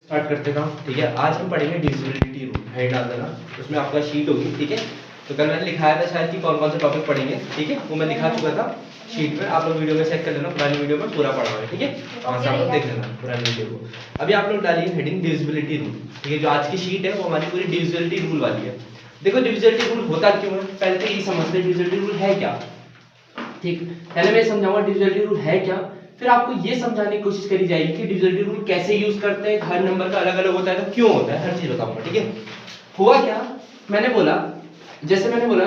Start करते हैं। ठीक है, आज हम पढ़ेंगे डिविजिबिलिटी रूल। हेड डाल देना, उसमें आपका शीट होगी। ठीक है, तो कल मैंने लिखाया था शायद कि कौन कौन से टॉपिक पढ़ेंगे। ठीक है, वो मैं दिखा चुका था शीट में, आप लोग वीडियो में चेक कर लेना, पुरानी वीडियो में पूरा पढ़ा हुआ है। ठीक है, वहाँ से आप लोग देख लेना पुरानी वीडियो को। अभी आप लोग डालिए हेडिंग डिविजिबिलिटी रूल। ठीक है, जो आज की शीट है वो हमारी पूरी डिविजिबिलिटी रूल वाली है। देखो डिविजिबिलिटी रूल होता क्यों है, पहले तो यही समझते हैं डिविजिबिलिटी रूल है क्या। ठीक, पहले मैं समझाऊंगा डिविजिबिलिटी रूल है क्या, फिर आपको ये समझाने की कोशिश करी जाएगी कि डिविजिबिलिटी रूल कैसे यूज करते हैं, हर नंबर का अलग अलग होता है तो क्यों होता है, हर चीज बताऊंगा। ठीक है, हुआ क्या, मैंने बोला, जैसे मैंने बोला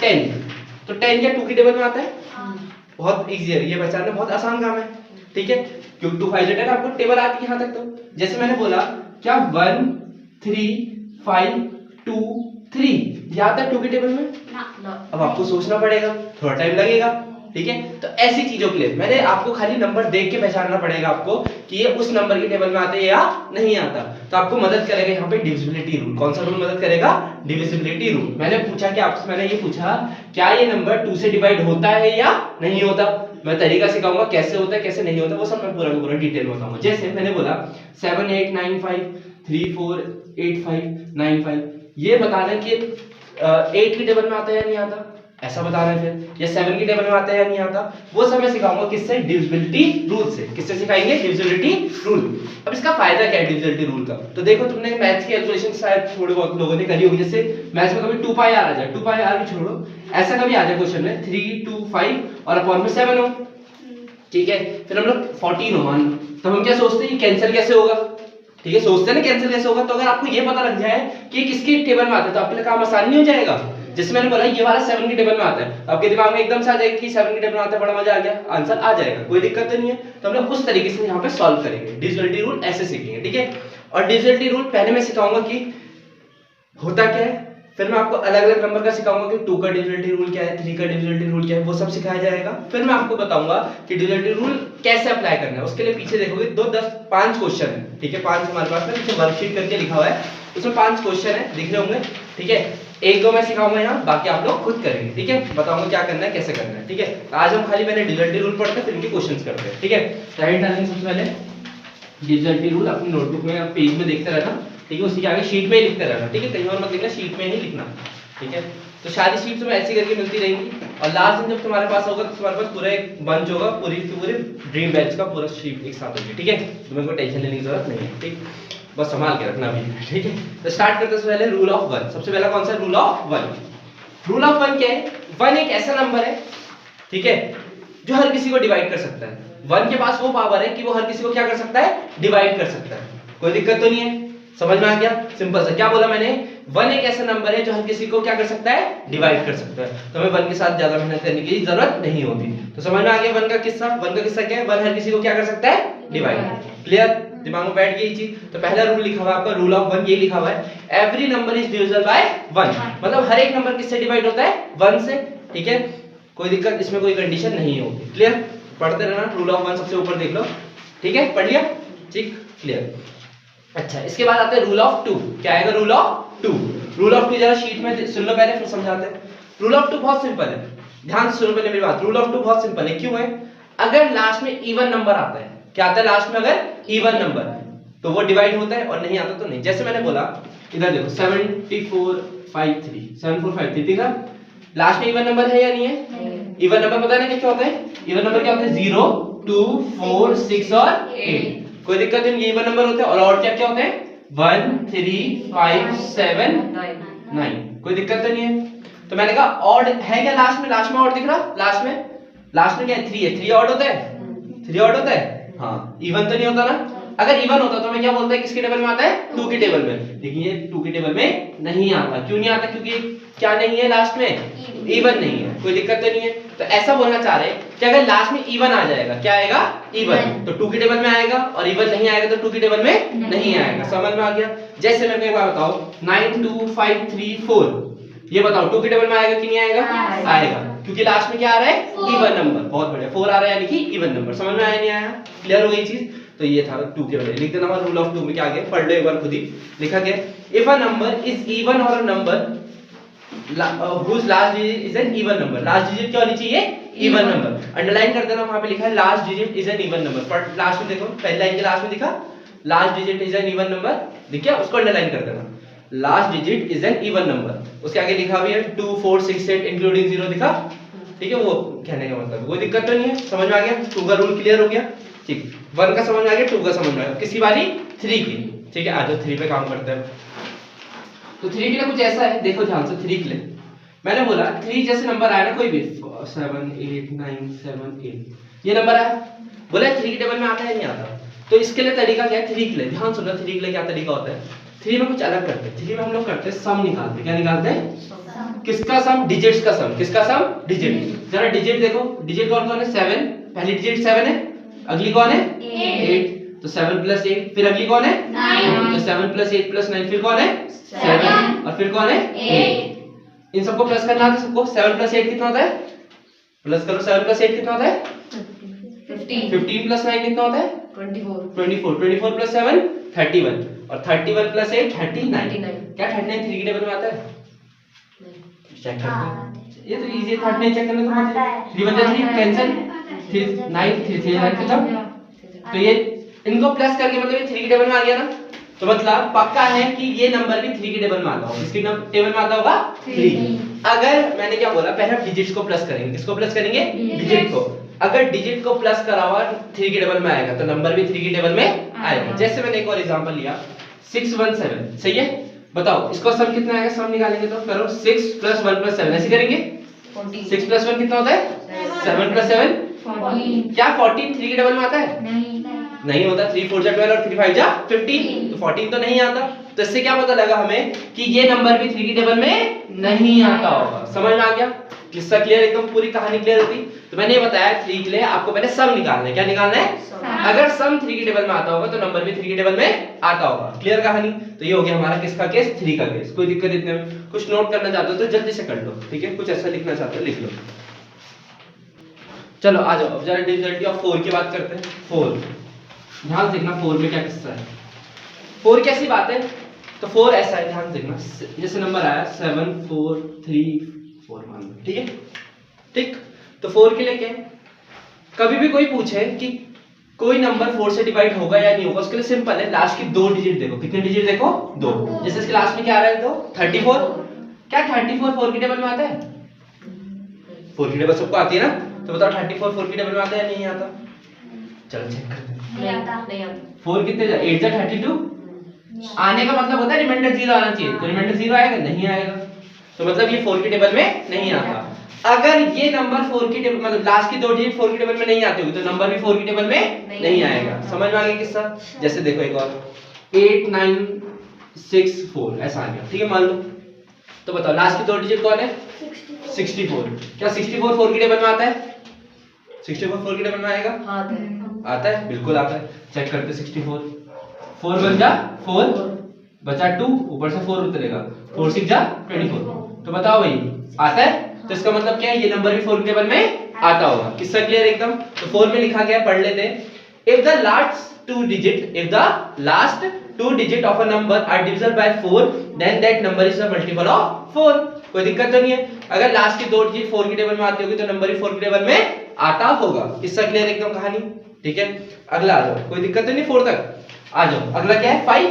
10, तो 10 क्या 2 की टेबल में आता है? बहुत इजी है ये पहचानना, बहुत आसान काम है। ठीक है, क्योंकि 2 5 10 आपको टेबल आती है यहाँ तक। तो जैसे मैंने बोला क्या 1 3 5 2 3 ये आता है 2 की टेबल में ना। अब आपको सोचना पड़ेगा, थोड़ा टाइम लगेगा। ठीक है, तो ऐसी चीजों के लिए मैंने आपको खाली नंबर देख के पहचानना पड़ेगा आपको कि ये उस नंबर की टेबल में आते हैं या नहीं आता। तो आपको मदद करेगा यहाँ पे डिविजिबिलिटी रूल। कौन सा रूल मदद करेगा? Divisibility rule. मैंने पूछा कि आपसे, मैंने ये पूछा क्या ये नंबर 2 से डिवाइड होता है या नहीं होता। मैं तरीका सिखाऊंगा कैसे होता है कैसे नहीं होता, वो सब मैं पूरा पूरा डिटेल में बताऊंगा। जैसे मैंने बोला 7 8 9 5 3 4 8 5 9 5, ये बताना है कि 8 की टेबल में आता है या नहीं आता, ऐसा बताना है। फिर या 7 की टेबल में आता है या नहीं आता, वो सब मैं सिखाऊंगा किससे? डिविजिबिलिटी रूल से। किससे सिखाएंगे? Divisibility rule. अब इसका फायदा क्या है डिविजिबिलिटी रूल का, तो देखो तुमने मैथ्स की कैलकुलेशन शायद थोड़े बहुत लोगों ने करी होगी। जैसे मैथ्स में कभी 2 पाई आर आ जाए, 2 पाई आर भी छोड़ो, ऐसा कभी आ जाए क्वेश्चन में 3 2 5 और अपॉन में 7 हो। ठीक है, फिर हम लोग 14 हो मान, तो हम क्या सोचते हैं कैंसिल कैसे होगा। ठीक है, सोचते हैं ना कैंसिल कैसे होगा। तो अगर आपको ये पता लग जाए कि किसकी टेबल में आता है तो आपके लिए काम आसान नहीं हो जाएगा। जैसे मैंने बोला ये वाला 7 की टेबल में आता है, आपके दिमाग में एकदम से आ जाएगा कि 7 की टेबल में आता है, बड़ा मजा आ गया, आंसर आ जाएगा, कोई दिक्कत तो नहीं है। तो हम लोग उस तरीके से यहाँ पे सॉल्व करेंगे, डिविजिबिलिटी रूल ऐसे सीखेंगे। ठीक है, और डिविजिबिलिटी रूल पहले मैं सिखाऊंगा कि होता क्या है, फिर मैं आपको अलग अलग नंबर का सिखाऊंगा कि 2 का डिविजिबिलिटी रूल क्या है, 3 का डिविजिबिलिटी रूल क्या है, वो सब सिखाया जाएगा। फिर मैं आपको बताऊंगा कि डिविजिबिलिटी रूल कैसे अप्लाई करना है। उसके लिए पीछे देखोगे 5 क्वेश्चन है। ठीक है, 5 हमारे पास में पीछे वर्कशीट करके लिखा हुआ है, उसमें 5 क्वेश्चन है, दिख रहे होंगे। ठीक है, 1 2 मैं सिखाऊंगा यहाँ, बाकी आप लोग खुद करेंगे। ठीक है, बताऊंगा क्या करना है कैसे करना है। ठीक है, तो आज हम खाली मैंने डिविजिबिलिटी रूल पढ़ते हैं, फिर इनके क्वेश्चंस करते हैं। ठीक है, राइट डालेंगे सबसे पहले डिविजिबिलिटी रूल अपनी नोटबुक में, पेज में देखते रहना। ठीक है, उसी के आगे शीट में ही लिखते रहना। ठीक है, कहीं और मत लिखना, शीट में ही लिखना। ठीक है, तो सारी शीट तुम्हें ऐसी करके मिलती रहेंगी, और लास्ट दिन जब तुम्हारे पास होगा तो तुम्हारे पास पूरा एक बंच होगा, पूरी की पूरी ड्रीम बैच का पूरा शीट एक साथ होगी। ठीक है, तुम्हें कोई टेंशन लेने की जरूरत नहीं है। ठीक, बस संभाल के रखना अभी। ठीक है, तो स्टार्ट करते हैं पहले रूल ऑफ 1। सबसे पहला कौन सा? Rule of 1। रूल ऑफ 1 क्या है? 1 एक ऐसा नंबर है, ठीक है, जो हर किसी को डिवाइड कर सकता है। 1 के पास वो पावर है कि वो हर किसी को क्या कर सकता है? डिवाइड कर सकता है। कोई दिक्कत तो नहीं है, समझ में आ गया? सिंपल सा क्या बोला मैंने, 1 एक ऐसा नंबर है जो हर किसी को क्या कर सकता है? डिवाइड कर सकता है। तो हमें 1 के साथ ज्यादा मेहनत करने की जरूरत नहीं होती। तो समझ में आ गया 1 का किस्सा। 1 का किस्सा क्या है? 1 हर किसी को क्या कर सकता है? डिवाइड। क्लियर? दिमाग में बैठ गई ये चीज। तो पहला रूल लिखा हुआ है आपका, रूल ऑफ 1 ये लिखा हुआ है, every number is divisible by 1। मतलब हर एक नंबर किससे डिवाइड होता है? 1 से। ठीक है, कोई दिक्कत इसमें, कोई कंडीशन नहीं होगी। क्लियर? पढ़ते रहना, रूल ऑफ 1 सबसे ऊपर देख लो। ठीक है, पढ़ लिया? ठीक, क्लियर। अच्छा, इसके बाद आता है रूल ऑफ 2। क्या आएगा? Rule of 2। रूल ऑफ 2 जरा शीट में सुन लो पहले, फिर समझाते हैं। रूल ऑफ 2 बहुत सिंपल है, ध्यान से सुनो पहले मेरी बात। रूल ऑफ 2 बहुत सिंपल है। क्यों है? अगर लास्ट में इवन नंबर आता है, क्या आता है लास्ट में? अगर इवन नंबर तो वो डिवाइड होता है, और नहीं आता तो नहीं। जैसे मैंने बोला, इधर देखो 7453 7453, ठीक है, लास्ट में इवन नंबर है या नहीं है? इवन नंबर पता नहीं क्या होता है? इवन नंबर क्या होता है? 0 2 4 6 और 8। कोई दिक्कत नहीं, ये इवन नंबर होते हैं। और ऑड क्या क्या होते हैं? 1 3 5 7 9। कोई दिक्कत तो नहीं है? तो मैंने कहा ऑड है क्या लास्ट में? लास्ट में ऑड दिख रहा, लास्ट में क्या है? 3 है। 3 ऑड होता है? 3 ऑड होता है? हाँ, इवन तो नहीं होता ना। अगर इवन होता तो मैं क्या बोलता है किसके टेबल में आता है? 2 की टेबल में। लेकिन ये 2 की टेबल में नहीं आता। क्यों नहीं आता? क्योंकि क्या नहीं है लास्ट में? इवन नहीं है। कोई दिक्कत तो नहीं है? तो ऐसा बोलना चाह रहे हैं कि अगर लास्ट में इवन आ जाएगा, क्या आएगा? इवन, तो 2 की टेबल में आएगा, और इवन नहीं आएगा तो 2 की टेबल में नहीं आएगा। समझ में आ गया? जैसे मैं एक बार बताओ 9 2 5 3 4, ये बताओ 2 की टेबल में आएगा कि नहीं आएगा? आएगा, क्योंकि लास्ट में क्या आ रहा है? Even number. बहुत बढ़िया, 4 आ रहा है यानी कि इवन नंबर। समझ में आया नहीं आया? क्लियर हो गई चीज? तो ये था 2 के बारे में। लिख देना हमारा रूल ऑफ 2 में क्या आ गया, पढ़ लो एक बार खुद ही। लिखा गया, if a number is even or a number whose last digit is an even number। Last digit क्या होनी चाहिए? Even number. अंडरलाइन कर देना, वहां पे लिखा है last digit is an even number. पर लास्ट में देखो, पहली लाइन के लास्ट में दिखा last digit is an even number, ठीक है, उसको अंडरलाइन कर देना। Last digit is an even number, उसके आगे लिखा भी है 2 4 6 8 इंक्लूडिंग 0 दिखा, ठीक है, वो कहने का मतलब कोई दिक्कत तो नहीं है, समझ में आ गया? 2 का रूल क्लियर हो गया, ठीक, 1 का समझ में आ गया, 2 का समझ में आ गया, किसी बारी 3 की, ठीक है। आ जाओ 3 पे काम करते हैं। तो 3 के लिए कुछ ऐसा है, देखो ध्यान से 3 के लिए मैंने बोला 3 जैसे नंबर आया ना कोई भी 7 8 9 7 8 ये नंबर आया, बोला 3 के टेबल में आता है नहीं आता, तो इसके लिए तरीका क्या है? 3 के लिए ध्यान सुनो, 3 के लिए क्या तरीका होता है? 3 में कुछ अलग करते हैं। 3 में हम लोग करते हैं सम निकालते हैं। क्या निकालते हैं? किसका सम? डिजिट्स का सम। किसका सम? डिजिट। जरा डिजिट देखो, डिजिट कौन कौन है? 7, पहली डिजिट 7 है, अगली कौन है? 8, तो 7 + 8, फिर अगली कौन है? 9, तो 7 + 8 + 9 फिर कौन है? 7, और फिर कौन है? 8। इन सबको प्लस करना है, सबको 7 + 8 कितना होता है? प्लस करो, 7 + 8 कितना होता है? 15 + 9 कितना होता है? 24 + 7 31, और 31 + 8 39। क्या 39 3 के टेबल में आता है? चेक करते हैं, ये तो इजी है, 39 चेक करने को आता है। 3 × 3 कैंसिल, 3 9 3 3 9 खत्म। तो ये इनको प्लस करके मतलब ये 3 के टेबल में आ गया ना, तो मतलब पक्का है कि ये नंबर भी 3 के टेबल में आता होगा। किसके टेबल में आता होगा? 3। अगर मैंने क्या बोला, पहले डिजिट्स को प्लस करेंगे। किसको प्लस करेंगे? डिजिट को। अगर डिजिट को प्लस करा हुआ 3 के टेबल में आएगा तो नंबर भी 3 के टेबल में आएगा। जैसे मैंने एक और एग्जांपल लिया 617, सही है, बताओ इसको सम कितना आएगा? सम निकालेंगे तो करो 6 + 1 + 7, ऐसे करेंगे। 6 + 1 कितना होता है? 7 + 7 14। क्या 14 3 के टेबल में आता है? नहीं होता। 3 4 12 और 3 5 15, तो 14 तो नहीं आता। तो इससे क्या पता लगा हमें कि ये नंबर भी 3 के टेबल में नहीं आता होगा। समझ में आ गया? किस्सा क्लियर, एकदम पूरी कहानी क्लियर होती। तो मैंने ये बताया 3 के लिए आपको पहले सम निकालना है। क्या निकालना है? अगर सम 3 के टेबल में आता होगा तो नंबर भी 3 के टेबल में आता होगा। क्लियर कहानी? तो ये हो गया हमारा किसका केस? 3 का केस। कोई दिक्कत इतने में? कुछ नोट करना चाहते हो तो जल्दी से कर लो, ठीक है, कुछ ऐसा लिखना चाहते हो लिख लो। चलो आ जाओ, अब जरा डिविजिबिलिटी ऑफ 4 की बात करते हैं। 4 ध्यान देखना, 4 में क्या किस्सा है। 4 कैसी बात है? तो 4 ऐसा है, ध्यान देखना, जैसे नंबर आया 7 4 3 4 मान लो, ठीक है, ठीक। तो 4 के लिए क्या है? कभी भी कोई पूछे कि कोई नंबर 4 से डिवाइड होगा या नहीं होगा, उसके लिए सिंपल है, लास्ट की 2 डिजिट देखो। कितने डिजिट देखो? 2। जैसे इसके लास्ट में क्या आ रहा है? तो 34। क्या 34 4 के टेबल में आता है? 4 की टेबल सबको आती है ना, तो बताओ 34 4 की टेबल में आता है या नहीं आता? चलो चेक करते हैं। नहीं आता। 4 कितने 8 जा 32, आने का मतलब होता है रिमाइंडर 0 आना चाहिए, तो रिमाइंडर 0 आएगा? नहीं आएगा, तो मतलब ये 4 के टेबल में नहीं आता। अगर ये नंबर 4 की टेबल मतलब लास्ट की 2 डिजिट 4 के टेबल में नहीं आती होगी तो नंबर भी 4 के टेबल में नहीं आएगा। समझ में आ गया किस्सा? जैसे देखो एक और 8 9 6 4 ऐसा आ गया, ठीक है, मान लो। तो बताओ लास्ट की 2 डिजिट कौन है? 64। क्या 64 4 के टेबल में आता है? 64 4 के टेबल में आएगा? आता है, बिल्कुल आता है। चेक करते 64 4 बन जा 4 बचा 2, ऊपर से 4 उतरेगा, 4 6 जा 24। तो बताओ भाई आता है? तो इसका मतलब क्या है? ये नंबर भी 4 के टेबल में आता होगा। किसका क्लियर एकदम? तो 4 में लिखा गया, पढ़ लेते हैं। If the last 2 digit of a number are divisible by 4 then that number is a multiple of 4। कोई दिक्कत तो नहीं है? अगर लास्ट की 2 डिजिट 4 के टेबल में आती होगी तो नंबर भी 4 के टेबल में आता होगा। किसका क्लियर एकदम कहानी? ठीक है, अगला आ जाओ, कोई दिक्कत तो नहीं 4 तक? आ जाओ, अगला क्या है? 5।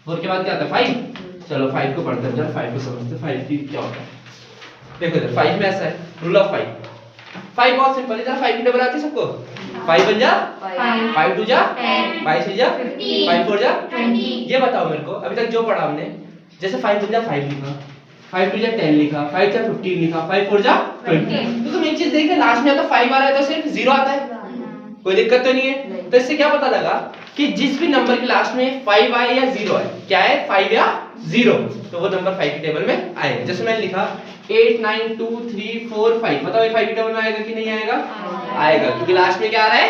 4 के बाद क्या आता है? 5। चलो 5 को पढ़ते हैं, जरा 5 को समझते हैं 5 की क्या होता है। देखो इधर 5 में ऐसा है, रूल ऑफ 5। 5 बहुत सिंपल है, जरा 5 की टेबल आती है सबको? 5 बन जा 5 2 जा 5 6 जा 5 4 जा 20। ये बताओ मेरे को अभी तक जो पढ़ा हमने, जैसे 5 बन जा 5 लिखा, 5 2 जा 10 लिखा, 5 जा 15 लिखा, 5 4 जा 20। तो तुम एक चीज देखिए, लास्ट में तो 5 आ रहा है तो सिर्फ 0 आता है, कोई दिक्कत तो नहीं है? तो इससे क्या पता लगा कि जिस भी नंबर के लास्ट में 5 आए या 0 आए, क्या है? 5 या 0, तो वो नंबर 5 के टेबल में आएगा। जैसे मैंने लिखा 8 9 2 3 4 5, बताओ ये 5 के टेबल में आएगा कि नहीं आएगा? आएगा, क्योंकि लास्ट में क्या आ रहा है?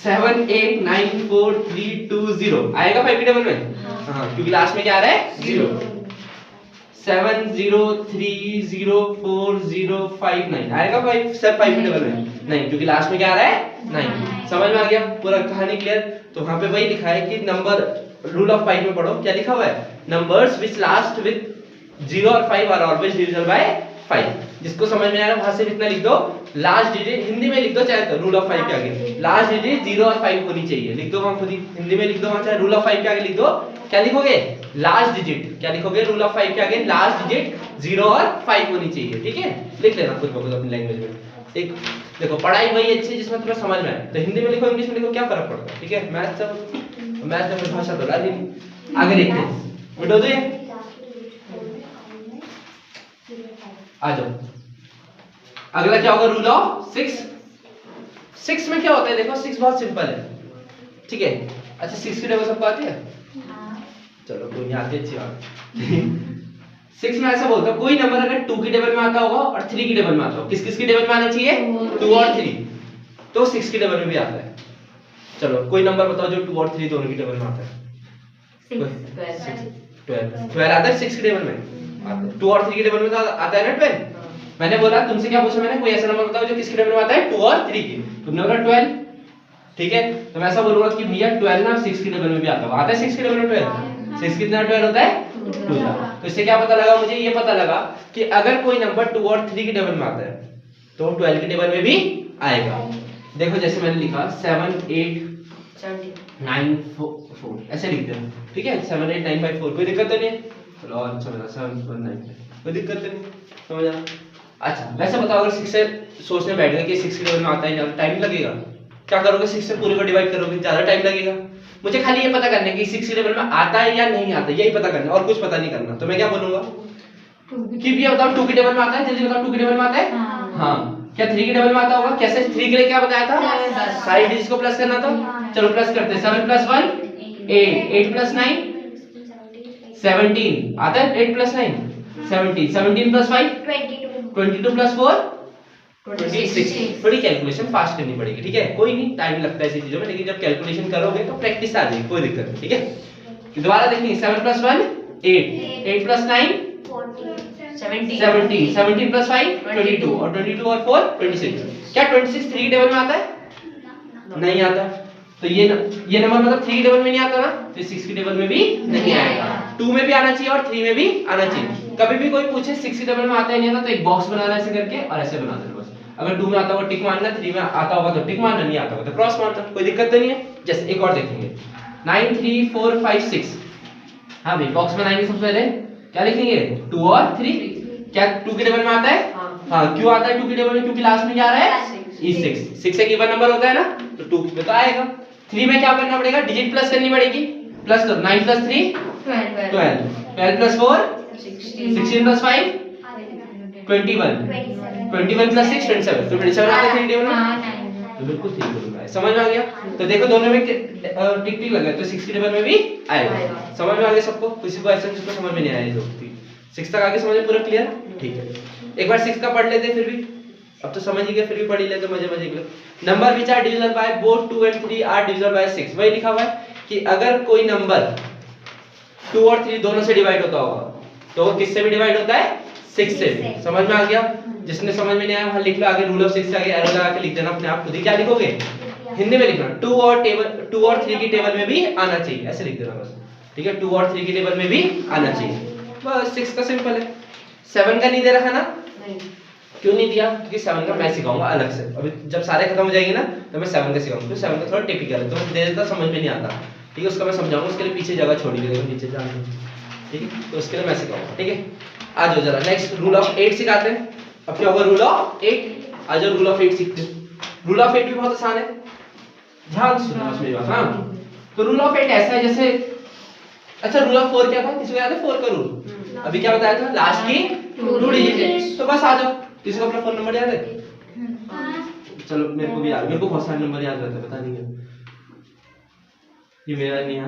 7 8 9 4 3 2 0 आएगा 5 के टेबल में। हां, क्योंकि लास्ट में क्या आ रहा है? 0। 7 0 3 0 4 0 5 9 आएगा 5 सब 5 के टेबल में? नहीं, क्योंकि लास्ट में क्या आ रहा है? 9। समझ में आ गया? पूरा कहानी क्लियर? तो वहां पे वही लिखा है कि नंबर रूल ऑफ 5 में पढ़ो, क्या लिखा हुआ है? नंबर्स व्हिच लास्ट विद 0 और 5 आर ऑलवेज डिविजिबल बाय 5। जिसको समझ में आ रहा है वहां से इतना लिख दो, लास्ट डिजिट हिंदी में लिख दो चाहे तो रूल ऑफ 5 के आगे लास्ट डिजिट 0 और 5 होनी चाहिए, लिख दो वहां खुद ही हिंदी में लिख दो वहां, चाहे रूल ऑफ 5 के आगे लिख दो, क्या लिखोगे लास्ट डिजिट, क्या लिखोगे रूल ऑफ 5 के आगे लास्ट डिजिट 0 और 5 होनी चाहिए, ठीक है लिख लेना खुद ब खुद अपनी लैंग्वेज में। एक देखो पढ़ाई वही अच्छी जिसमें तुम्हें समझ में आए, तो हिंदी में लिखो इंग्लिश में लिखो क्या फर्क पड़ता है, ठीक है मैथ सब मैथ में भाषा तो डाली नहीं। आगे देखते हैं मिटो दो ये, आ जाओ अगला क्या होगा रूल ऑफ 6। 6 में क्या होता है देखो 6 बहुत सिंपल है, ठीक है। अच्छा 6 की टेबल सबको आती है, चलो कोई नहीं आती, अच्छी बात। 6 में ऐसा बोलता है कोई नंबर अगर 2 की टेबल में आता होगा और 3 की टेबल में आता होगा, किस किस की टेबल में आना चाहिए 2 और 3, तो 6 की टेबल में भी आता है। चलो कोई नंबर बताओ जो 2 और 3 दोनों की टेबल में आता है। 12 आता है 6 की टेबल में, 2 और 3 की टेबल में आता है ना 12। मैंने बोला तुमसे क्या पूछा मैंने, कोई ऐसा नंबर बताओ जो किसकी टेबल में आता है 2 और 3 की, तुमने बोला 12, ठीक है। तो मैं ऐसा बोलूंगा कि भैया 12 ना 6 की टेबल में भी आता है, आता है 6 की टेबल में 12, 6 कितना 12 होता है 2। तो इससे क्या पता लगा मुझे, ये पता लगा कि अगर कोई नंबर 2 और 3 की टेबल में आता है तो 12 की टेबल में भी आएगा। देखो जैसे मैंने लिखा 7 8 9 4 ऐसे लिख दो, ठीक है 7 8 9 5 4, कोई दिक्कत नहीं है। चलो और अच्छा बना 7 1 9, कोई दिक्कत नहीं, समझ आ। अच्छा वैसे बताओ अगर 6 से सोचने बैठ गए कि 6 की टेबल में आता है, ज्यादा टाइम लगेगा, क्या करोगे 6 से पूरे को डिवाइड करोगे, ज्यादा टाइम लगेगा। मुझे खाली ये पता करना है कि 6 की टेबल में आता है या नहीं आता, यही पता करना और कुछ पता नहीं करना। तो मैं क्या बोलूंगा कि ये बताओ 2 की टेबल में आता है, जल्दी बताओ 2 की टेबल में आता है हाँ, क्या 3 की टेबल में आता होगा, कैसे 3 के लिए क्या बताया था सारी डिजिट्स को प्लस करना था। चलो प्लस करते हैं, 7 + 1 8, 8 + 9 17 आता है, 8 + 9 17, 17 + 5 22 + 4 26। थोड़ी कैलकुलेशन फास्ट करनी पड़ेगी, ठीक है कोई नहीं टाइम लगता है ऐसी चीजों में, लेकिन जब कैलकुलेशन करोगे तो प्रैक्टिस आ जाएगी, कोई दिक्कत नहीं, ठीक है। दोबारा देखेंगे 7 + 1 8, 8 + 9 17, 17 + 5 22 और 22 और 4 26। क्या 26 3 की टेबल में आता है? नहीं आता। तो ये नंबर मतलब 3 की टेबल में नहीं आता ना, तो 6 की टेबल में भी नहीं आएगा। 2 में भी आना चाहिए और 3 में भी आना चाहिए। कभी भी कोई पूछे 6 की टेबल में आता है नहीं आता, तो एक बॉक्स बनाना ऐसे करके और ऐसे बना देना बस। अगर 2 में आता होगा टिक मारना, 3 में आता होगा तो टिक मारना, नहीं आता होगा तो क्रॉस मारना, कोई दिक्कत नहीं है। जैसे एक और देखेंगे 9 3 4 5 6। हां भाई बॉक्स बनाएंगे सबसे पहले क्या लिखेंगे 2 और 3। क्या 2 की टेबल में आता है? हां क्यों आता है 2 की टेबल में? क्योंकि लास्ट में क्या आ रहा है E6। 6 एक इवन नंबर होता है ना, तो 2 में तो आएगा। 3 में क्या करना पड़ेगा, डिजिट प्लस करनी पड़ेगी। प्लस करो 9 + 3 12, 12 + 4 16 + 5 21, 21 + 6 27। तो 27 आता है 3 टेबल में, तो बिल्कुल ठीक बोल समझ में आ गया। तो देखो दोनों में टिक टिक लगा, तो 6 की टेबल में भी आएगा। समझ में आ गया सबको? किसी को ऐसा जिसको समझ में नहीं आया जो 6 तक आगे समझ में पूरा क्लियर? ठीक है, एक बार 6 का पढ़ लेते फिर भी, अब तो समझ ही गए, फिर भी पढ़ ही लेते मजे मजे के। Number which are divisible by both 2 and 3 are divisible by 6। वही लिखा हुआ है कि अगर कोई नंबर 2 और 3 दोनों से डिवाइड होता होगा तो वो किससे भी डिवाइड होता है 6 से भी। समझ में आ गया? जिसने समझ में नहीं आया वहां लिख लो आगे रूल ऑफ 6 से आगे एरो लगा के लिख देना अपने आप खुद ही। क्या लिखोगे हिंदी में लिखना 2 और 3 की टेबल में भी आना चाहिए, ऐसे लिख देना बस। ठीक है 2 और 3 की टेबल में भी आना चाहिए, बस 6 का सिंपल है। 7 का नहीं दे रखा ना? नहीं। क्यों नहीं दिया? क्योंकि 7 का मैं सिखाऊंगा अलग से। अभी जब सारे खत्म हो जाएंगे ना तो मैं 7 का सिखाऊंगा। तो 7 का थोड़ा टिपिकल है तो दे देता, समझ में नहीं आता। ठीक है उसका मैं समझाऊंगा, उसके लिए पीछे जगह छोड़ी हुई है नीचे जाने। ठीक है तो उसके लिए मैं सिखाऊंगा। ठीक है आ जाओ जरा नेक्स्ट रूल ऑफ 8 सिखाते हैं। अब क्या होगा रूल ऑफ 8। आ जाओ रूल ऑफ 8 सीखते हैं। रूल ऑफ 8 भी बहुत आसान है, ध्यान से सुनना मेरी बात। हां तो रूल ऑफ 8 ऐसा है जैसे, अच्छा रूल ऑफ 4 क्या था? किसी को याद है 4 का रूल? अभी क्या बताया था? लास्ट की 2 डिजिट। तो बस आ जाओ। किसी को अपना फोन नंबर याद है? चलो मेरे को भी याद, मेरे को बहुत सारे नंबर याद रहते हैं, बता नहीं है ये मेरा नहीं है,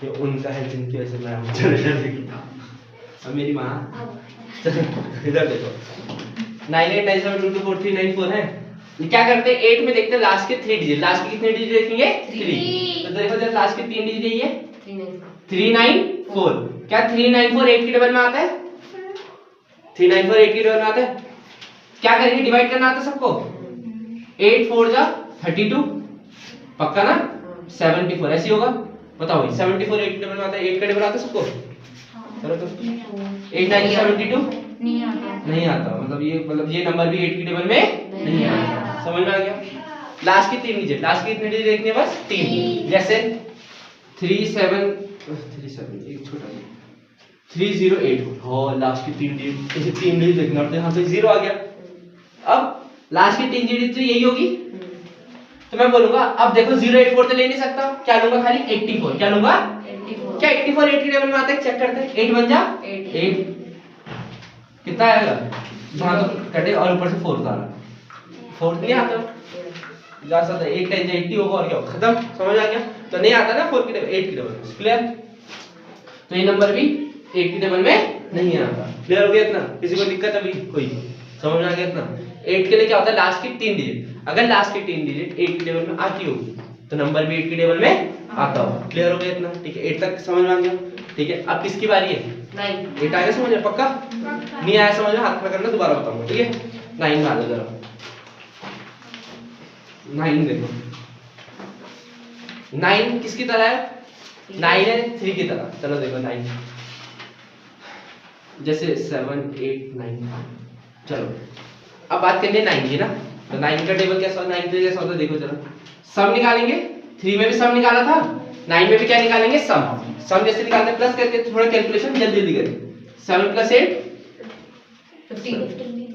ये उनका है जिनकी वजह से मैं चले। अब मेरी माँ इधर देखो 9897224394 है। ये क्या करते हैं 8 में देखते हैं लास्ट के 3 डिजिट। लास्ट के कितने डिजिट देखेंगे 3। तो देखो जब लास्ट के 3 डिजिट ये 394। क्या 394 8 की टेबल में आता है? 394 8 की टेबल में आता है। क्या करेंगे डिवाइड करना आता है सबको? 8 4 जा 32 पक्का ना? 74 ऐसी होगा, बताओ भाई 74 8 की टेबल में आता है। 8 का टेबल आता है सबको? करो तो 8 9 72 नहीं आता। नहीं आता, मतलब ये नंबर भी 8 की टेबल में नहीं आता। समझ में आ गया? लास्ट की 3 डिजिट, लास्ट की कितनी डिजिट देखनी है? बस 3। जैसे 3 7 एक छोटा 308 हो, लास्ट की 3 डिजिट, इसे 3 डिजिट देखना होता है, यहाँ पे 0 आ गया। अब लास्ट की 3 डिजिट तो यही होगी, तो मैं बोलूंगा अब देखो 084 तो ले नहीं सकता, क्या लूंगा? खाली 84। क्या लूंगा? 84। क्या 84 8 की टेबल में आता है? चेक करते हैं। 8 1 जा 8 कितना आएगा? जहां तो कटे और ऊपर से 4 उतारा, 4 नहीं आता, जा सकता है 8 10 80 होगा और क्या होगा? खत्म। समझ आ गया? तो नहीं आता ना 4 की टेबल 8 की टेबल में। क्लियर? तो ये नंबर भी 8 की टेबल में नहीं आता। क्लियर हो गया इतना? किसी को दिक्कत अभी कोई? समझ में आ गया इतना? 8 के लिए क्या होता है? लास्ट की 3 डिजिट। अगर लास्ट की 3 डिजिट 8 की टेबल में आती होगी तो नंबर भी 8 की टेबल में आता होगा। क्लियर हो गया इतना? ठीक है, 8 तक समझ में आ गया। ठीक है, अब किसकी बारी है? 9। 8 आया समझ में? पक्का? नहीं आया समझ में? हाथ में करना, दोबारा बताऊंगा। ठीक है, 9 में आ जाओ जरा। 9 देखो, 9 किसकी तरह है? 9 है 3 की तरह। चलो देखो 9 जैसे 7 8 9। चलो अब बात करनी है 9 की ना। तो 9 का टेबल कैसा? 9 का कैसा होता है देखो जरा। सम निकालेंगे, 3 में भी सम निकाला था, 9 में भी क्या निकालेंगे? सम। सम जैसे निकालते हैं प्लस करके, थोड़ा कैलकुलेशन जल्दी जल्दी करें। 7 + 8 15।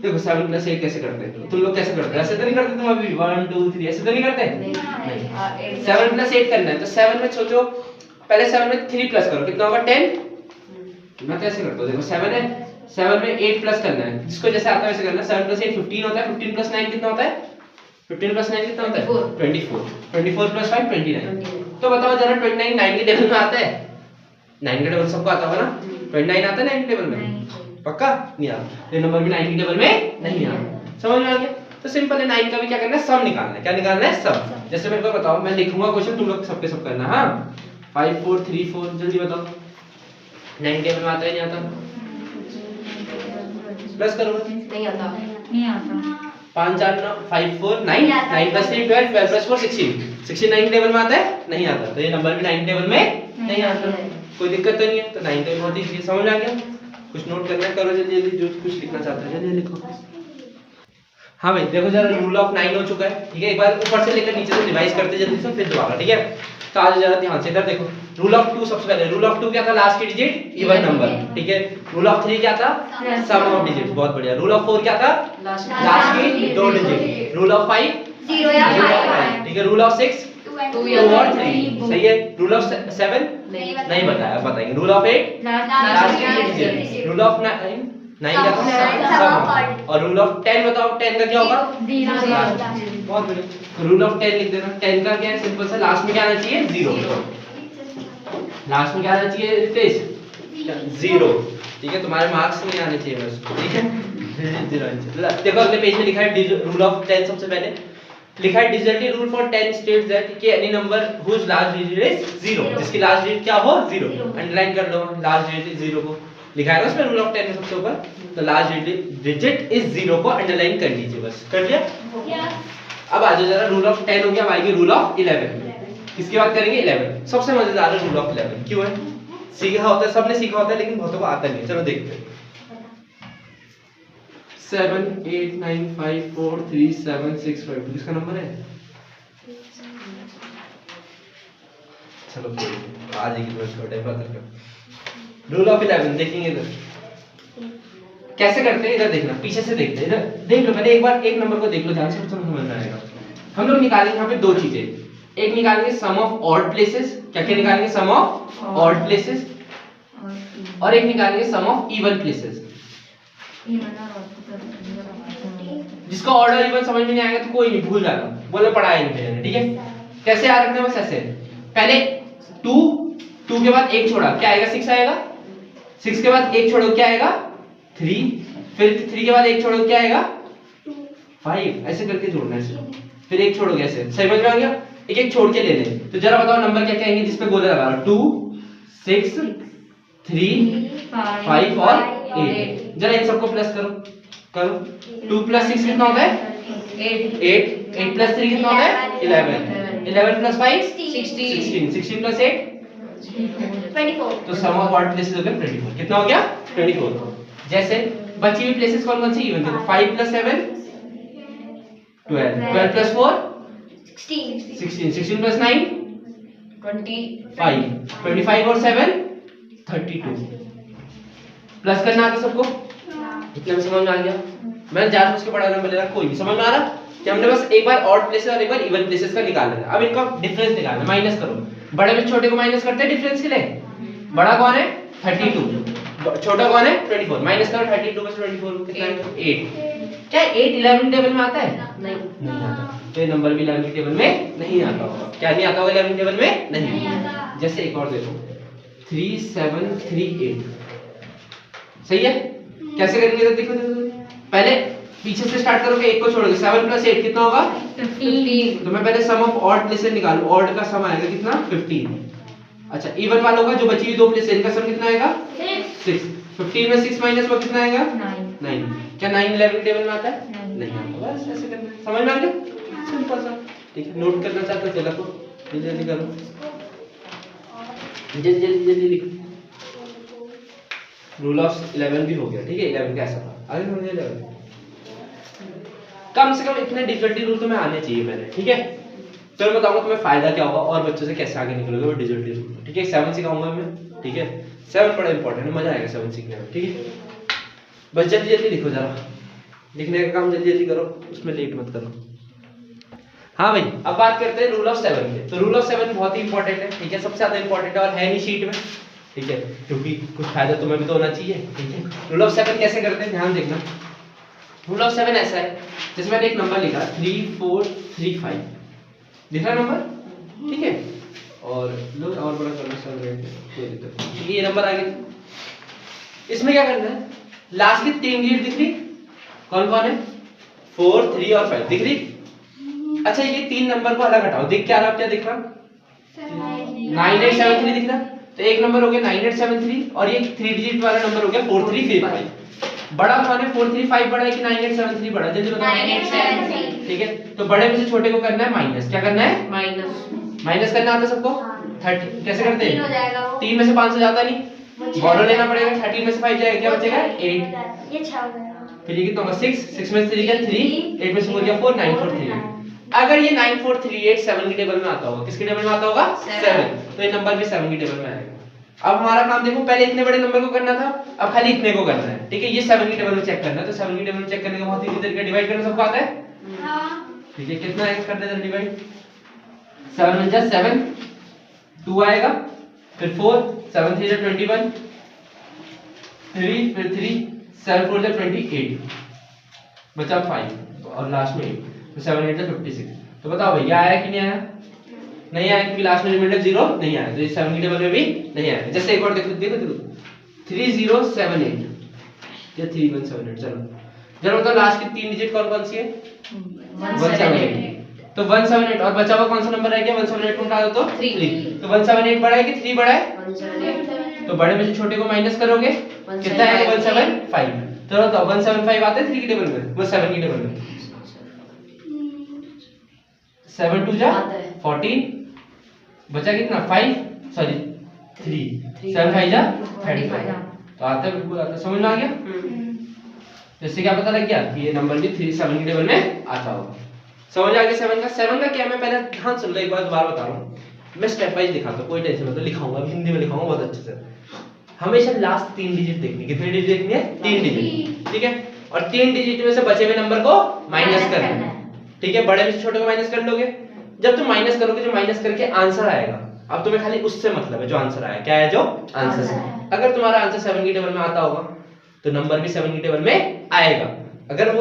देखो 7 + 8 कैसे करते हैं? तुम लोग कैसे करते हो? ऐसे तो नहीं करते तुम अभी 1 2 3 ऐसे तो नहीं करते? नहीं। 7 + 8 करना है तो 7 में सोचो, पहले 7 में 3 प्लस करो, कितना होगा? 10। मैं कैसे करता हूं? देखो 7 है, 7 में 8 प्लस करना है, जिसको जैसे आता है वैसे करना है। 7 + 8 15 होता है, 15 + 9 कितना होता है? 15 + 9 कितना होता है? 24। 24 + 5 29। तो बताओ जरा 29 9 के टेबल में आता है? 9 के टेबल सबको आता होगा ना? 29 आता है 9 के टेबल में? पक्का नहीं आता। ये नंबर भी 9 की टेबल में नहीं आता। समझ में आ गया? तो सिंपल है, 9 का भी क्या करना है? सम निकालना है। क्या निकालना है? सम। जैसे मेरे को बताओ, मैं लिखूंगा क्वेश्चन, तुम लोग सबके सब करना। हां 5 4 3 4 जल्दी बताओ 9 टेबल में आता है नहीं आता? प्लस करो। नहीं आता। नहीं आता। 5 4 9 5 4 9 9 + 3 12 12 + 4 16 69 टेबल में आता है? नहीं आता। तो ये नंबर भी 9 टेबल में नहीं आता। कोई दिक्कत तो नहीं है? तो 9 टेबल बहुत इजी। समझ में आ गया? कुछ नोट करना है? करो जल्दी जल्दी, जो कुछ लिखना चाहते हो जल्दी लिखो। हाँ भाई देखो जरा, रूल ऑफ 9 हो चुका है। ठीक है, एक बार ऊपर से लेकर नीचे से रिवाइज करते जल्दी से, फिर दोबारा। ठीक है, तो आज जरा ध्यान से इधर देखो। रूल ऑफ 2 सबसे पहले, रूल ऑफ 2 क्या था? लास्ट की डिजिट इवन नंबर। ठीक है, रूल ऑफ 3 क्या था? सम ऑफ डिजिट्स। बहुत बढ़िया। रूल ऑफ 4 क्या था? लास्ट की 2 डिजिट। रूल ऑफ 5 0 या 5। ठीक है, रूल ऑफ 6 2 2 और 3। सही है। रूल ऑफ 7 नहीं बताया, बताएंगे। रूल ऑफ 8 लास्ट की डिजिट। रूल ऑफ 9 9 क्या था? सम। और रूल ऑफ 10 बताओ, 10 का क्या होगा? बहुत बढ़िया। रूल ऑफ 10 लिख देना। 10 का क्या है? सिंपल सा, लास्ट में क्या आना चाहिए? 0। लास्ट में क्या आना चाहिए रितेश? 0। ठीक है, तुम्हारे मार्क्स नहीं आने चाहिए बस। ठीक है, 0। देखो अगले पेज में लिखा है रूल ऑफ 10। सबसे पहले लिखा है digitally rule for 10 states that कि any number whose last digit is 0, जिसकी लास्ट डिजिट क्या हो? 0। अंडरलाइन कर लो लास्ट डिजिट 0 को, लिखा है ना उसमें रूल ऑफ 10 में सबसे ऊपर। तो लास्ट डिजिट इज 0 को अंडरलाइन कर लीजिए बस। कर लिया? अब आ जाओ जरा, रूल ऑफ 10 हो गया, अब आएगी रूल ऑफ 11। किसकी बात करेंगे? 11। सबसे मजेदार है रूल ऑफ 11। क्यों है? सीखा होता है, सबने सीखा होता है, लेकिन बहुतों को आता नहीं है। चलो देखते हैं। 7 8 9 5 4 3 7 6 5 किसका नंबर है? चलो आ जाएगी, थोड़ा छोटा है। रूल ऑफ 11 देखेंगे इधर कैसे करते हैं। इधर देखना, पीछे से देखते हैं। इधर देख लो पहले एक बार, एक नंबर को देख लो ध्यान से, तो समझ में आएगा। हम लोग निकालेंगे यहाँ पे 2 चीजें। एक निकालेंगे सम ऑफ ऑड प्लेसेस। क्या क्या निकालेंगे? सम ऑफ ऑड प्लेसेस। और एक निकालेंगे सम ऑफ इवन प्लेसेस। जिसका ऑर्डर इवन समझ में नहीं आएगा तो कोई नहीं, भूल जाना, बोले पढ़ाया नहीं मैंने। ठीक है, कैसे याद रखना है? बस ऐसे, पहले 2 के बाद 1 छोड़ा, क्या आएगा? 6 आएगा। 6 के बाद 1 छोड़ो, क्या आएगा? 3। फिर 3 के बाद 1 छोड़ो, क्या आएगा? 5। ऐसे करके जोड़ना है। फिर 1 छोड़ोगे ऐसे। समझ में आ गया? एक एक छोड़ के ले ले। तो जरा बताओ नंबर क्या क्या आएंगे जिस पे गोला लगा रहा? 2 6 3 5 और 8। जरा इन सबको प्लस करो। 2 + 6 कितना होता है? 8 + 3 कितना होता है? 11 + 5 16 16 + 8 24 तो सम ऑफ ऑड प्लेसेस हो गया 24। कितना हो गया 24। जैसे बची हुई प्लेसेस कौन कौन सी इवन देखो 5 + 7 12 12 + 4 16 16 + 9 5 25 और 7 32। प्लस करना आता सबको, इतने में समझ में आ गया। मैंने जानबूझ के बड़ा नंबर ले रहा, कोई नहीं समझ में आ रहा कि हमने बस एक बार ऑड प्लेसेस और एक बार इवन प्लेसेस का निकालना है। अब इनका डिफरेंस निकालना, माइनस करो। बड़े में छोटे को माइनस करते हैं डिफरेंस के लिए। बड़ा कौन है 32, छोटा कौन है 24। माइनस करो 32 में से 24 कितना है 8। क्या 8 11 टेबल में आता है? नहीं आता। तो ये नंबर भी 11 टेबल में नहीं आता होगा। क्या नहीं आता होगा 11 टेबल में? नहीं। जैसे एक और देखो 3 7 3 8। सही है? कैसे करेंगे तो देखो, पहले पीछे से स्टार्ट करोगे, एक को छोड़ोगे। 7 + 8 कितना होगा 15। तो मैं पहले सम ऑफ ऑड प्लेसेस निकालूं। ऑड का सम आएगा कितना 15। अच्छा इवन वालों का जो बची हुई दो प्लेस इनका सम कितना आएगा 6। 15 में 6 माइनस वो कितना आएगा 9। क्या 9 11 टेबल में आता है? नहीं आता। बस ऐसे करना है। समझ में आ गया? सिंपल सा। ठीक है, नोट करना चाहते हो चलो जल्दी जल्दी करो, जल्दी जल्दी जल्दी लिखो। रूल ऑफ 11 भी हो गया। ठीक है 11 कैसा था आगे समझ 11 कम से कम इतने डिफिकल्टी रूल तो मैं आने चाहिए मेरे। ठीक है फिर बताऊंगा तुम्हें फायदा क्या होगा और बच्चों से कैसे आगे निकलोगे वो डिजिटल रूल। ठीक है 7 सिखाऊंगा मैं। ठीक है 7 बड़ा इंपॉर्टेंट है, मजा आएगा 7 सीखने में। ठीक है बस जल्दी जल्दी लिखो, जरा लिखने का काम जल्दी जल्दी करो, उसमें लेट मत करो। हाँ भाई अब बात करते हैं रूल ऑफ 7 की। तो रूल ऑफ 7 बहुत ही इंपॉर्टेंट है। ठीक है सबसे ज्यादा इंपॉर्टेंट है और है नहीं शीट में। ठीक है क्योंकि कुछ फायदा तुम्हें भी तो होना चाहिए। ठीक है रूल ऑफ 7 कैसे करते हैं ध्यान देखना। रूल ऑफ 7 ऐसा है जिसमें मैंने एक नंबर लिखा 3 4 3 5 दिख रहा नंबर। ठीक है और लो और बड़ा करना चल रहे हैं कोई दिक्कत नहीं। ये नंबर आ गया। इसमें क्या करना है, लास्ट की 3 डिजिट दिख रही कौन कौन है 4 3 और 5 दिख रही। अच्छा ये 3 नंबर को अलग हटाओ, दिख क्या रहा, क्या दिख रहा 9873 दिख रहा। तो एक नंबर हो गया 9873 और ये 3 डिजिट वाला नंबर हो गया 4355। बड़ा कौन है 435 बड़ा है कि 9873 बड़ा? जल्दी बताओ। 9873। ठीक है तो बड़े में से छोटे को करना है माइनस। क्या करना है माइनस करना आता है सबको। 30 कैसे करते हैं 3 में से 500 जाता नहीं, बॉरो लेना पड़ेगा। 13 में से 5 जाएगा क्या बचेगा 8। ये 6 हो गया। फिर ये कितना होगा 6 में से 3 गया 3, 8 में से 4 गया 4, 9438। अगर ये 9438 7 की टेबल में आता होगा, किसके टेबल में आता होगा 7, तो ये नंबर भी 7 की टेबल में आएगा। अब हमारा काम देखो पहले इतने बड़े नंबर को करना था, अब खाली इतने को करना है। ठीक है ये 7 की टेबल में चेक करना है। तो 7 की टेबल में चेक करने का बहुत इजी तरीका, डिवाइड करना सबको आता है। हां ठीक है कितना है कर देते डिवाइड। 7 × 7 2 आएगा, फिर 4 7 3 21 3 फिर 3 7 4 28 बचा 5 और लास्ट में 8 तो 7 8 56। तो बताओ भैया आया कि नहीं आया? नहीं आया क्योंकि लास्ट में रिमाइंडर 0 नहीं आया। तो ये 7 की टेबल में भी नहीं आया। जैसे एक और देखो 3078 या 3178। चलो जरा बताओ लास्ट की 3 डिजिट कौन कौन सी है 178। तो 178 और बचा हुआ कौन सा नंबर रह गया 178 को उठा दो तो 3। तो 178 बड़ा है कि 3 बड़ा है? 178। तो बड़े में से छोटे को माइनस करोगे कितना आएगा 175। तो बताओ 175 आता है 3 की टेबल में वो 7 की टेबल में 7 2 जा 14 बचा कितना 5 सॉरी 3 7 5 जा 35। तो आता है बिल्कुल आता है। समझ में आ गया? तो इससे क्या पता लग गया कि ये नंबर भी 3 7 की टेबल में आता होगा। समझ आ गया 7 का। 7 का क्या मैं पहले ध्यान सुन लो एक बार दोबारा बता रहा हूं। मैं स्टेप वाइज दिखाता हूं, कोई टेंशन मत लो, लिखाऊंगा हिंदी में लिखाऊंगा बहुत अच्छे से। हमेशा लास्ट 3 डिजिट देखनी। कितनी डिजिट देखनी है 3 डिजिट। ठीक है और 3 डिजिट में से बचे हुए नंबर को माइनस करना है। ठीक है बड़े में से छोटे को माइनस कर लोगे। जब तुम माइनस करोगे जो माइनस करके आंसर आएगा, अब तुम्हें खाली उससे मतलब है जो आंसर आया। क्या है जो आंसर से। अगर तुम्हारा आंसर 7 की टेबल में आता होगा तो नंबर भी 7 की टेबल में आएगा। अगर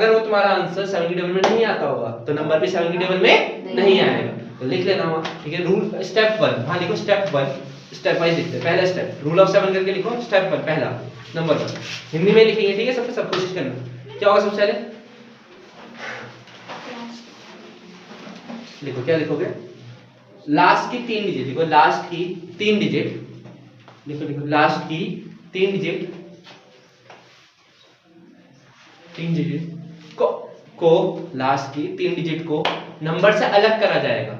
वो तुम्हारा आंसर 7 की टेबल में नहीं आता होगा तो नंबर भी 7 की टेबल में नहीं आएगा। तो लिख लेना वहां। ठीक है रूल स्टेप 1 हां लिखो स्टेप 1 स्टेप वाइज लिखते हैं। पहला स्टेप रूल ऑफ 7 करके लिखो स्टेप 1 पहला नंबर 1 हिंदी में लिखेंगे। ठीक है सबसे सब कोशिश करना। क्या होगा सबसे पहले लिखो क्या लिखोगे लास्ट की 3 डिजिट लिखो। लास्ट की 3 डिजिट लिखो लास्ट की 3 डिजिट को लास्ट की 3 डिजिट को नंबर से अलग करा जाएगा।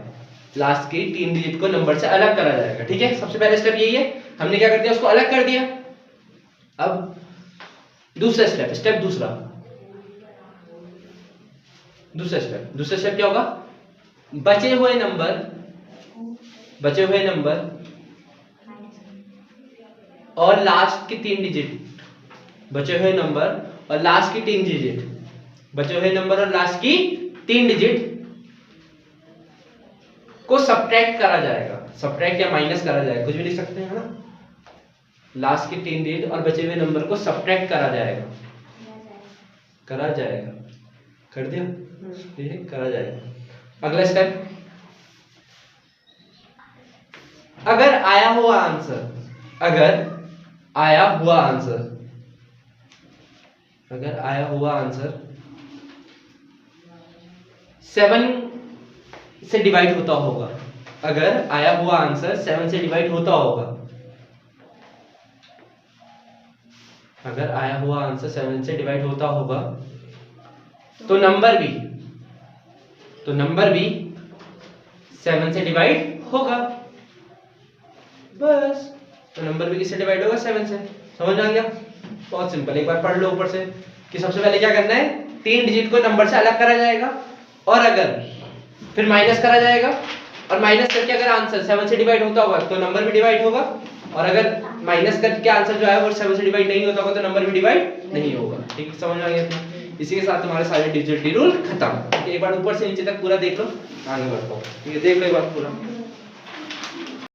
लास्ट की 3 डिजिट को नंबर से अलग करा जाएगा। ठीक है, सबसे पहले स्टेप यही है, हमने क्या कर दिया, उसको अलग कर दिया। अब दूसरा स्टेप, स्टेप दूसरा स्टेप क्या होगा, बचे हुए नंबर और लास्ट की 3 डिजिट, बचे हुए नंबर और लास्ट की 3 डिजिट को सब्ट्रैक्ट करा जाएगा, सब्ट्रैक्ट या माइनस करा जाएगा, कुछ भी लिख सकते हैं ना। लास्ट की 3 डिजिट और बचे हुए नंबर को सब्ट्रैक्ट करा जाएगा, कर दिया, ठीक है, करा जाएगा। अगला स्टेप, अगर आया हुआ आंसर 7 से डिवाइड होता होगा, अगर आया हुआ आंसर 7 से डिवाइड होता होगा, अगर आया हुआ आंसर 7 से डिवाइड होता होगा, तो नंबर भी 7 से डिवाइड होगा, बस। तो नंबर भी किससे डिवाइड होगा, 7 से। समझ आ गया, बहुत सिंपल। एक बार पढ़ लो ऊपर से कि सबसे पहले क्या करना है, 3 डिजिट को नंबर से अलग करा जाएगा, और अगर फिर माइनस करा जाएगा, और माइनस करके अगर आंसर 7 से डिवाइड होता होगा तो नंबर भी डिवाइड होगा, और अगर माइनस करके आंसर जो है वो 7 से डिवाइड नहीं होता होगा तो नंबर भी डिवाइड नहीं होगा। ठीक है, समझ आ गया इतना। इसी के साथ तुम्हारे सारे डिजिटल रूल खत्म। एक बार ऊपर से नीचे तक पूरा देख लो, आगे बढ़ता हूँ। ठीक है, देख लो एक बार पूरा।